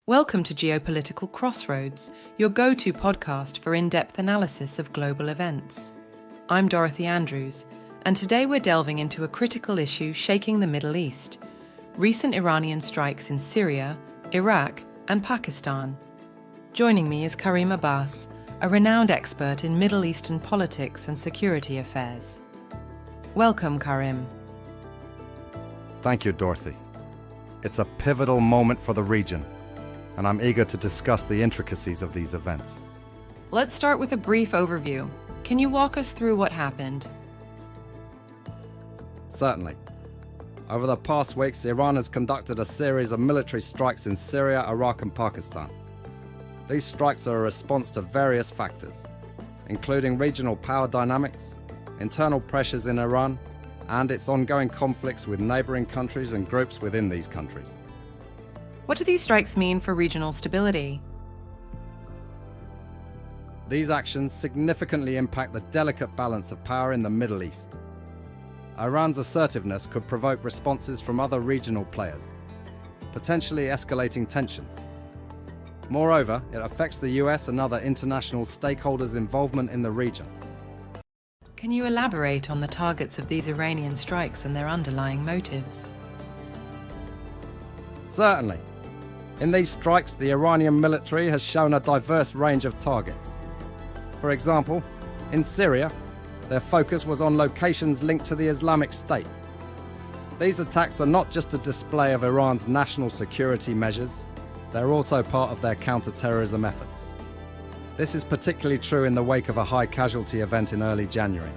Welcome to Geopolitical Crossroads, your go-to podcast for in-depth analysis of global events. I'm Dorothy Andrews, and today we're delving into a critical issue shaking the Middle East: recent Iranian strikes in Syria, Iraq, and Pakistan. Joining me is Karim Abbas, a renowned expert in Middle Eastern politics and security affairs. Welcome, Karim. Thank you, Dorothy. It's a pivotal moment for the region, and I'm eager to discuss the intricacies of these events. Let's start with a brief overview. Can you walk us through what happened? Certainly. Over the past weeks, Iran has conducted a series of military strikes in Syria, Iraq, and Pakistan. These strikes are a response to various factors, including regional power dynamics, internal pressures in Iran, and its ongoing conflicts with neighboring countries and groups within these countries. What do these strikes mean for regional stability? These actions significantly impact the delicate balance of power in the Middle East. Iran's assertiveness could provoke responses from other regional players, potentially escalating tensions. Moreover, it affects the US and other international stakeholders' involvement in the region. Can you elaborate on the targets of these Iranian strikes and their underlying motives? Certainly. In these strikes, the Iranian military has shown a diverse range of targets. For example, in Syria, their focus was on locations linked to the Islamic State. These attacks are not just a display of Iran's national security measures, they're also part of their counter-terrorism efforts. This is particularly true in the wake of a high-casualty event in early January.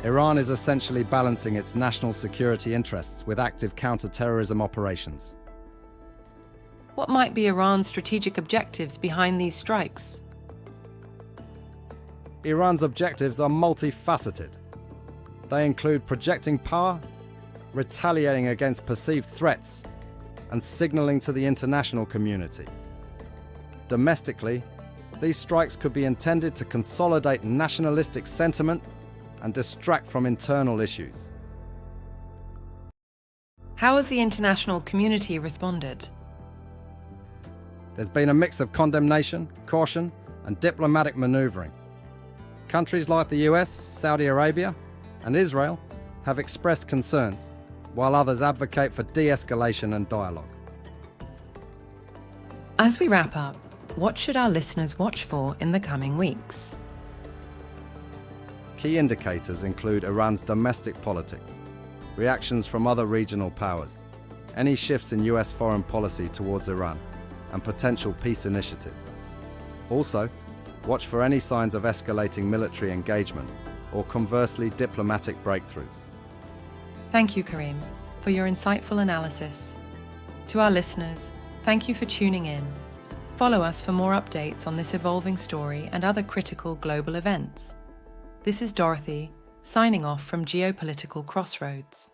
Iran is essentially balancing its national security interests with active counter-terrorism operations. What might be Iran's strategic objectives behind these strikes? Iran's objectives are multifaceted. They include projecting power, retaliating against perceived threats, and signaling to the international community. Domestically, these strikes could be intended to consolidate nationalistic sentiment and distract from internal issues. How has the international community responded? There's been a mix of condemnation, caution, and diplomatic maneuvering. Countries like the US, Saudi Arabia, and Israel have expressed concerns, while others advocate for de-escalation and dialogue. As we wrap up, what should our listeners watch for in the coming weeks? Key indicators include Iran's domestic politics, reactions from other regional powers, any shifts in US foreign policy towards Iran, and potential peace initiatives. Also, watch for any signs of escalating military engagement or conversely diplomatic breakthroughs. Thank you, Karim, for your insightful analysis. To our listeners, thank you for tuning in. Follow us for more updates on this evolving story and other critical global events. This is Dorothy, signing off from Geopolitical Crossroads.